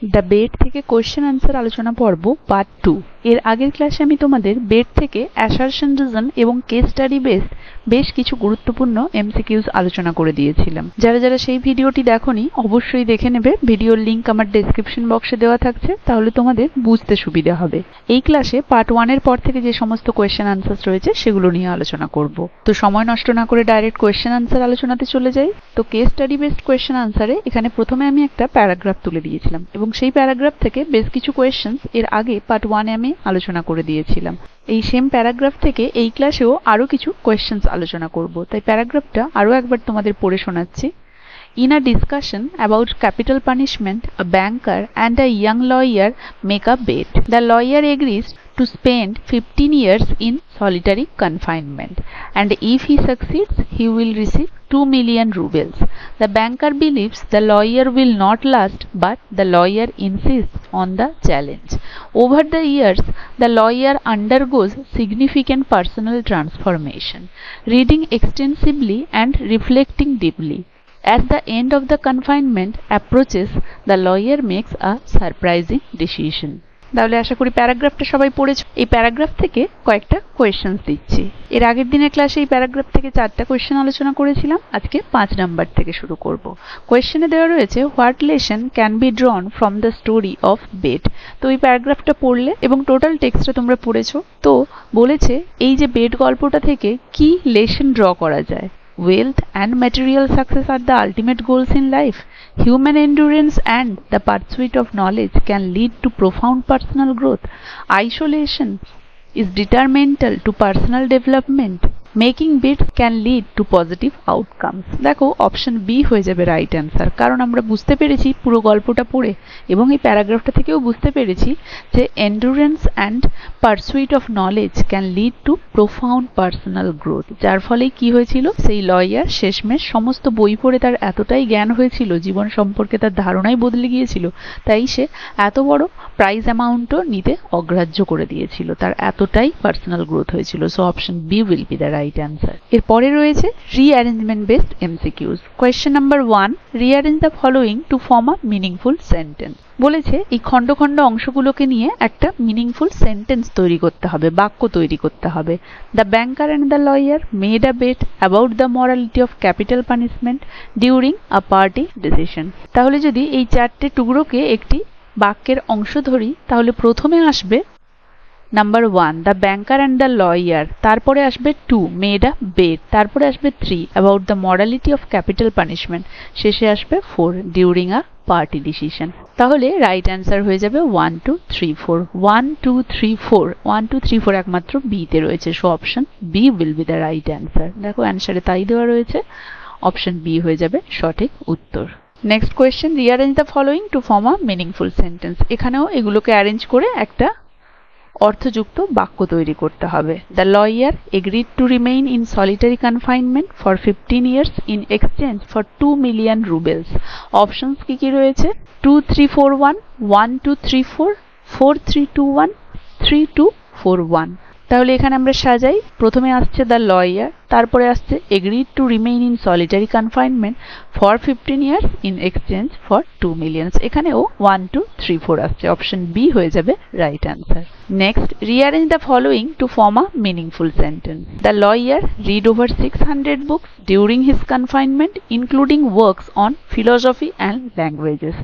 The bed থেকে question answer আলোচনা পর্ব পার্ট 2। এর আগের ক্লাসে আমি তোমাদের বেড থেকে অ্যাসারশন রিজন এবং কেস স্টাডি বেসড বেশ কিছু গুরুত্বপূর্ণ এমসিকিউজ আলোচনা করে দিয়েছিলাম। যারা যারা সেই ভিডিওটি দেখোনি অবশ্যই দেখে নেবে, ভিডিওর লিংক আমার ডেসক্রিপশন বক্সে দেওয়া থাকছে, তাহলে তোমাদের বুঝতে সুবিধা হবে। এই ক্লাসে পার্ট 1 এর পর থেকে যে সমস্ত কোয়েশ্চেন আনসার রয়েছে সেগুলো নিয়ে আলোচনা করব। তো সময় নষ্ট না করে ডাইরেক্ট কোয়েশ্চেন আনসার আলোচনাতে চলে যাই। তো কেস স্টাডি বেসড কোয়েশ্চেন আনসারে এখানে প্রথমে আমি একটা প্যারাগ্রাফ তুলে দিয়েছিলাম এবং সেই প্যারাগ্রাফ থেকে বেশ কিছু কোয়েশ্চেন্স এর আগে পার্ট 1 এ আমি আলোচনা করে দিয়েছিলাম। এই সেম প্যারাগ্রাফ থেকে এই ক্লাসেও আরো কিছু কোয়েশ্চেন্স আলোচনা করব, তাই প্যারাগ্রাফটা আরো একবার তোমাদের পড়ে শোনাচ্ছি। In a discussion about capital punishment, a banker and a young lawyer make a bet. The lawyer agrees to spend 15 years in solitary confinement, and if he succeeds, he will receive 2 million rubles. The banker believes the lawyer will not last, but the lawyer insists on the challenge. Over the years, the lawyer undergoes significant personal transformation, reading extensively and reflecting deeply. As the end of the confinement approaches, the lawyer makes a surprising decision. তাহলে আশা করি প্যারাগ্রাফটা সবাই পড়েছো। এই paragraph থেকে কয়েকটা questions দিচ্ছি। এর আগের দিনের ক্লাসে এই প্যারাগ্রাফ থেকে 4টা কোয়েশ্চেন আলোচনা করেছিলাম, আজকে 5 নাম্বার থেকে শুরু করব। কোয়েশ্চেনে দেওয়া রয়েছে what lesson can be ড্রন from the story of bed. তো এই প্যারাগ্রাফটা পড়লে এবং টোটাল টেক্সটটা তোমরা পড়েছো। তো বলেছে এই যে বেড গল্পটা থেকে কি লেসন ড্র করা যায়। Wealth and material success are the ultimate goals in life. Human endurance and the pursuit of knowledge can lead to profound personal growth. Isolation is detrimental to personal development. Making bids can lead to positive outcomes. দেখো option B হয়ে যাবে right answer, কারণ আমরা বুঝতে পেরেছি পুরো গল্পটা পড়ে এবং এই প্যারাগ্রাফটা থেকেও বুঝতে পেরেছি যে endurance and pursuit of knowledge can lead to profound personal growth. যার ফলে কি হয়েছিল, সেই লয়ার শেষমেশ সমস্ত বই পড়ে তার এতটাই জ্ঞান হয়েছিল, জীবন সম্পর্কে তার ধারণাই বদলে গিয়েছিল, তাই সে এত বড় প্রাইজ অ্যামাউন্টও নিতে অগ্রাহ্য করে দিয়েছিল, তার এতটাই পার্সোনাল গ্রোথ হয়েছিল। So option B will be the right answer. এরপরে রয়েছে rearrangement based MCQs. Question number 1, rearrange the following to form a meaningful sentence. বলেছে এই খণ্ড খণ্ড অংশগুলোকে নিয়ে একটা মিনিংফুল সেন্টেন্স তৈরি করতে হবে, বাক্য তৈরি করতে হবে। The banker and the lawyer made a bet about the morality of capital punishment during a party decision. তাহলে যদি এই 4টে টুকরোকে একটি বাক্যের অংশ ধরি, তাহলে প্রথমে আসবে number 1 the banker and the lawyer, তারপরে আসবে 2 মেড আ বেট, তারপরে আসবে 3 about the morality of capital punishment, শেষে আসবে 4 ডিউরিং আ পার্টি ডিসিশন। তাহলে রাইট অ্যান্সার হয়ে যাবে 1 2 3 4 1 2 3 4 1 2 3 4 একমাত্র বি তে রয়েছে। So option B will be the right answer. দেখো অ্যান্সারে তাই দেওয়া রয়েছে, অপশন বি হয়ে যাবে সঠিক উত্তর। Next question, rearrange the following to form a meaningful sentence. এখানেও এগুলোকে অ্যারেঞ্জ করে একটা অর্থযুক্ত বাক্য তৈরি করতে হবে। The lawyer agreed to remain in solitary confinement for 15 years in exchange for 2 million rubles। Options কি কি রয়েছে, 2 3 4 1 1 2 3 4 4 3 2 1 3 2 4 1। তাহলে এখানে আমরা সাজাই, প্রথমে আসছে দ্য লয়ার, তারপরে আসছে agreed to remain in solitary confinement for 15 years in exchange for 2 million। এখানেও 1 2 3 4 আসছে, অপশন বি হয়ে যাবে right answer. Next, rearrange the following to form a meaningful sentence. The lawyer read over 600 books during his confinement including works on philosophy and languages.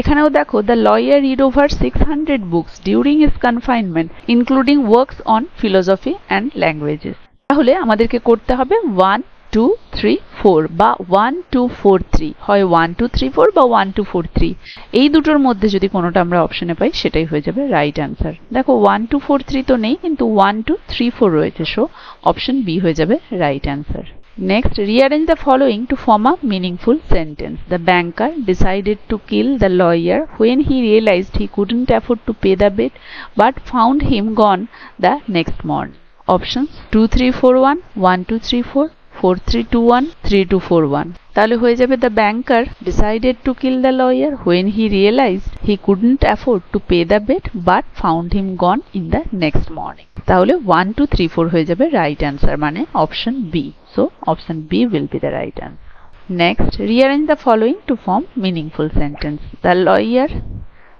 এখানেও দেখো the lawyer read over 600 books during his confinement including works on philosophy and languages. তাহলে আমাদেরকে করতে হবে 1 2 3 4 বা 1 2 4 3, হয় 1 2 3 4 বা 1 2 4 3, এই দুটোর মধ্যে যদি কোনোটা আমরা অপশনে পাই সেটাই হয়ে যাবে রাইট অ্যান্সার। দেখো 1 2 4 3 তো নেই, কিন্তু 1 2 3 4 রয়েছে, সো অপশন বি হয়ে যাবে right answer. Next, rearrange the following to form a meaningful sentence. The banker decided to kill the lawyer when he realized he couldn't afford to pay the bet but found him gone the next morning. Options 2 3 4 1 1 2 3 4 4 3 2 1 3 2 4 1। তাহলে হয়ে যাবে the banker decided to kill the lawyer when he realized he couldn't afford to pay the bet but found him gone in the next morning। তাহলে 1 2 3 4 হয়ে যাবে right answer, মানে option B. So option B will be the right answer. Next, rearrange the following to form meaningful sentence. The lawyer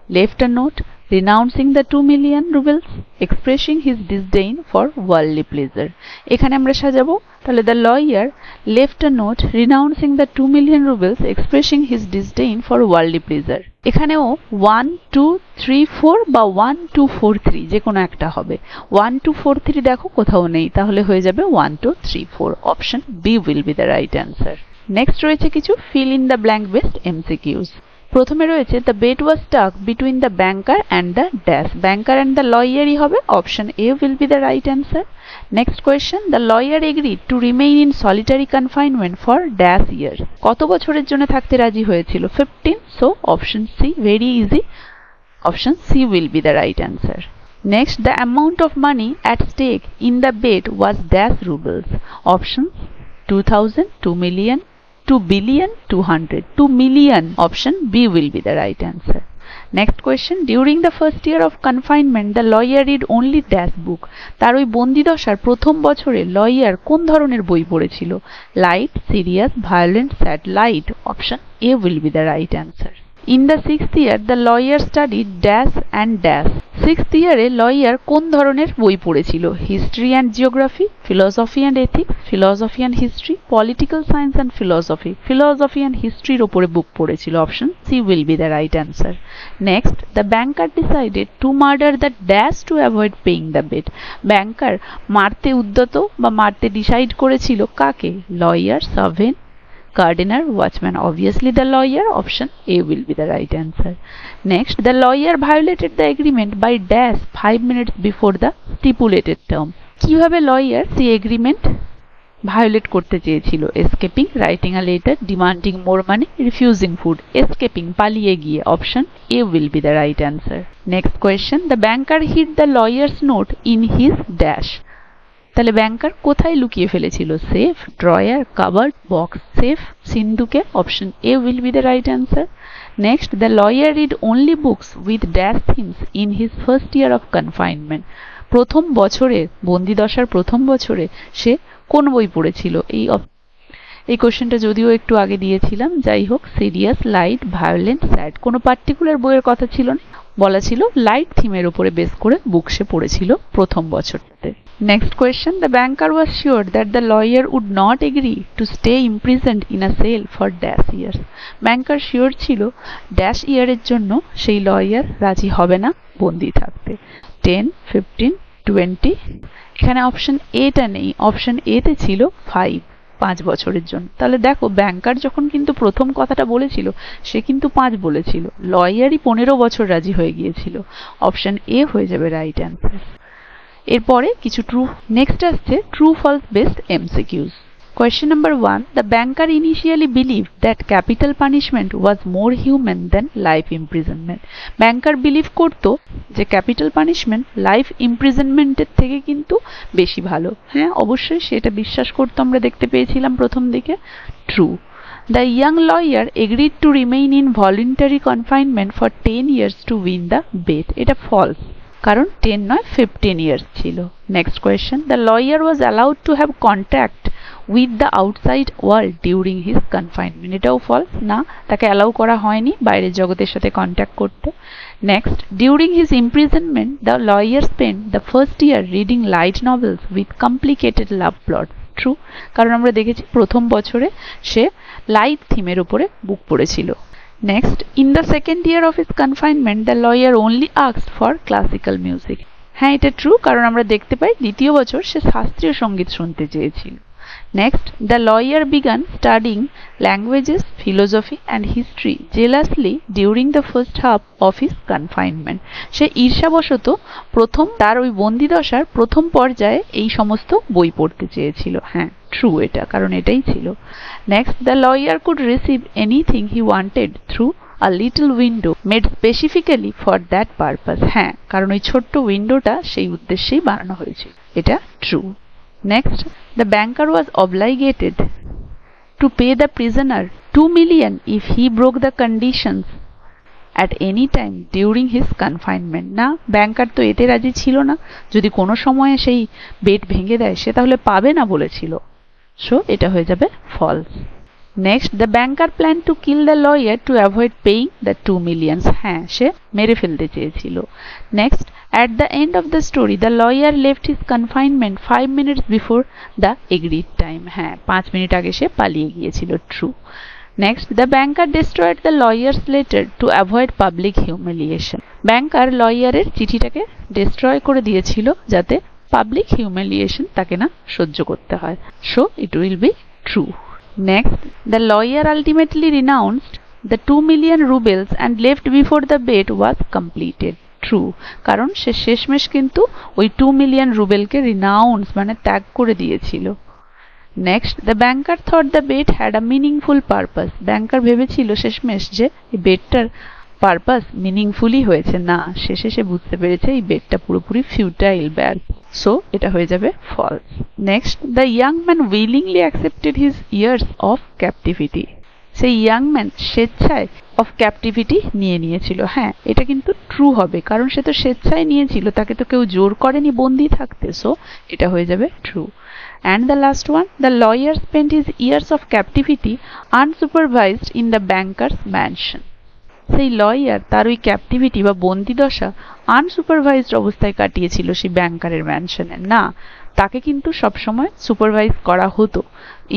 left a note renouncing the 2 million rubles, expressing his disdain for worldly pleasure. এখানে আমরা সাজাবো তাহলে the lawyer left a note renouncing the 2 million rubles, expressing his disdain for worldly pleasure. এখানেও 1 2 3 4 বা 1 2 4 3 যে কোনো একটা হবে। 1 2 4 3 দেখো কোথাও নেই, তাহলে হয়ে যাবে 1 2 3 4। Option B will be the right answer. Next রয়েছে কিছু fill in the blank based MCQs। প্রথমে রয়েছে the bet was stuck between the banker and the dash, banker and the lawyer ই হবে। Option A will be the right answer. Next question, the lawyer agreed to remain in solitary confinement for dash years, কত বছরের জন্য থাকতে রাজি হয়েছিল? 15। so option C, very easy, option C will be the right answer. Next, the amount of money at stake in the bet was dash rubles. Options 2000, 2 million, 2 billion, 200, 2 million. Option B will be the right answer. Next question, during the first year of confinement the lawyer read only dash book, তার ওই বন্দিদশার প্রথম বছরে lawyer কোন ধরনের বই পড়েছিল? Light, serious, violent, sad. Light. Option A will be the right answer. In the 6th year the lawyer studied dash and dash, 6th year-এ lawyer কোন ধরনের বই পড়েছিল? History and geography, philosophy and ethics, philosophy and history, political science and philosophy. Philosophy and হিস্ট্রির ওপরে book পড়েছিল। Option C will be the right answer. Next, the banker decided to murder the dash to avoid paying the bet, ব্যাংকার মারতে উদ্যত বা মারতে decide করেছিল কাকে? Lawyer, servant, gardener, watchman. Obviously the lawyer. Option A will be the right answer. Next, the lawyer violated the agreement by dash 5 minutes before the stipulated term, কিভাবে lawyer সেই agreement violate করতে চেয়েছিল? escaping, writing a letter, demanding more money, refusing food। escaping, পালিয়ে গিয়ে। Option A will be the right answer. Next question, the banker hid the lawyer's note in his dash, তাহলে ব্যাংকার কোথায় লুকিয়ে ফেলেছিল? Safe, drawer, cupboard, box. Safe, সিন্ধুকে। Option A will be the right answer. Next, the lawyer read only books with dash themes in his first year of confinement, প্রথম বছরে বন্দিদশার প্রথম বছরে সে কোন বই পড়েছিল? এই কোশ্চেনটা যদিও একটু আগে দিয়েছিলাম, যাই হোক, সিরিয়াস, লাইট, ভায়োলেন্ট, স্যাড। কোনো পার্টিকুলার বইয়ের কথা ছিল না, বলা ছিল লাইট থিমের উপরে বেস করে বুক সে পড়েছিল প্রথম বছরটাতে। Next question, the banker was sure that the lawyer would not agree to stay imprisoned in a cell for dash years, banker sure ছিল ড্যাশ ইয়ারের জন্য সেই লয়ার রাজি হবে না বন্দি থাকতে। 10, 15, 20। এখানে অপশন এটা নেই, অপশন এ তে ছিল 5 বছরের জন্য। তাহলে দেখো ব্যাংকার যখন কিন্তু প্রথম কথাটা বলেছিল সে কিন্তু 5 বলেছিল, লয়ারই 15 বছর রাজি হয়ে গিয়েছিল। অপশন এ হয়ে যাবে রাইট অ্যান্সার। এরপরে কিছু ট্রু, নেক্সট আসছে true false based MCQs. Question number 1, the banker initially believed that capital punishment was more human than life imprisonment, banker believe করতো যে ক্যাপিটাল পানিশমেন্ট লাইফ ইমপ্রিজনমেন্টের থেকে কিন্তু বেশি ভালো। হ্যাঁ, অবশ্যই সেটা বিশ্বাস করতো, আমরা দেখতে পেয়েছিলাম প্রথম দিকে। True. The young lawyer agreed to remain in voluntary confinement for 10 years to win the bet, এটা ফলস, কারণ 10 নয় 15 ইয়ার্স ছিল। Next question, the lawyer was allowed to have contact with the outside world during his confinement, এটাও false, না, তাকে allow করা হয়নি বাইরের জগতের সাথে কন্ট্যাক্ট করতে। Next, during his imprisonment the lawyer spend the first year reading light novels with complicated love plot. True, কারণ আমরা দেখেছি প্রথম বছরে সে লাইট থিমের উপরে বুক পড়েছিল। Next, in the second year of his confinement, the lawyer only asked for classical music. হ্যাঁ, এটা ট্রু, কারণ আমরা দেখতে পাই দ্বিতীয় বছর সে শাস্ত্রীয় সঙ্গীত শুনতে চেয়েছিল। Next, the lawyer began studying languages, philosophy and history jealously during the first half of his confinement. সে ঈর্ষাবশত প্রথম তার ওই বন্দিদশার প্রথম পর্যায়ে এই সমস্ত বই পড়তে চেয়েছিল। হ্যাঁ, ট্রু এটা, কারণ এটাই ছিল। Next, the lawyer could receive anything he wanted through a little window made specifically for that purpose. হ্যাঁ, কারণ ওই ছোট্ট উইন্ডোটা সেই উদ্দেশ্যেই বানানো হয়েছিল। এটা true. Next, the banker was obligated to pay the prisoner 2 million if he broke the conditions at any time during his confinement. না, ব্যাংকার তো এতে রাজি ছিল না, যদি কোনো সময়ে সেই বেট ভেঙে দেয় সে তাহলে পাবে না বলেছিল। সো এটা হয়ে যাবে false. Next the banker plan to kill the lawyer to avoid paying the 2 millions। হ্যাঁ, সে মেরে ফেলতে চেয়েছিল। Next at the end of the story the lawyer left his confinement 5 minutes before the agreed time। হ্যাঁ, 5 minute আগে সে পালিয়ে গিয়েছিল। True. Next the banker destroyed the lawyer's letter to avoid public humiliation। Banker লয়ারের চিঠিটাকে destroy করে দিয়েছিল যাতে পাবলিক হিউমিলিয়েশন তাকে না সহ্য করতে হয়। So it will be true. Next the lawyer ultimately রিনাউন্সড the 2 million rubles and left before the bet was completed। True, কারণ সে শেষমেশ কিন্তু ওই 2 মিলিয়ন রুবেলকে রিনাউন্স মানে ত্যাগ করে দিয়েছিল। Next the banker thought the bet had a meaningful purpose. Banker ভেবেছিল শেষমেশ যে এই বেটটার পারপাস মিনিংফুলি হয়েছে। না, শেষে সে বুঝতে পেরেছে এই বেটটা পুরোপুরি ফিউটাইল ব্যর্থ। সো এটা হয়ে যাবে false. Next the young man willingly accepted his years of captivity. সেই ইয়াং ম্যান স্বেচ্ছায় অফ ক্যাপটিভিটি নিয়ে নিয়েছিল। হ্যাঁ, এটা কিন্তু ট্রু হবে, কারণ সে তো স্বেচ্ছায় নিয়েছিল, তাকে তো কেউ জোর করেনি বন্দি থাকতে। সো এটা হয়ে যাবে true. And the last one the lawyer spent his years of captivity unsupervised in the bankers mansion. সেই লয়ার তার ওই ক্যাপটিভিটি বা বন্দি দশা আনসুপারভাইজড অবস্থায় কাটিয়েছিল সেই ব্যাংকারের ম্যানশনে। না, তাকে কিন্তু সবসময় সুপারভাইজ করা হতো,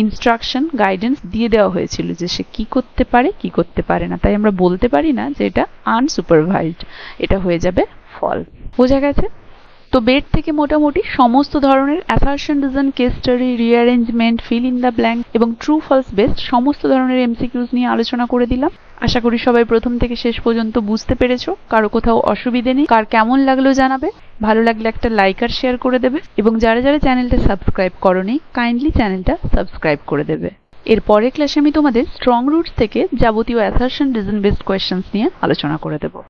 ইনস্ট্রাকশন গাইডেন্স দিয়ে দেওয়া হয়েছিল যে সে কি করতে পারে কি করতে পারে না। তাই আমরা বলতে পারি না যে এটা আনসুপারভাইজড, এটা হয়ে যাবে ফল। বোঝা গেছে? তো বেট থেকে মোটামুটি সমস্ত ধরনের assertion, reason, case study, rearrangement, fill in the blank এবং ট্রু ফলস বেসড সমস্ত ধরনের এমসিকিউজ নিয়ে আলোচনা করে দিলাম। আশা করি সবাই প্রথম থেকে শেষ পর্যন্ত বুঝতে পেরেছো। কারো কোথাও অসুবিধে নেই। কার কেমন লাগলো জানাবে, ভালো লাগলে একটা লাইক আর শেয়ার করে দেবে, এবং যারা যারা চ্যানেলটা সাবস্ক্রাইব করোনি কাইন্ডলি চ্যানেলটা সাবস্ক্রাইব করে দেবে। এর পরের ক্লাসে আমি তোমাদের স্ট্রং রুটস থেকে যাবতীয় অ্যাসারশন, রিজন বেসড কোয়েশ্চেন্স নিয়ে আলোচনা করে দেবো।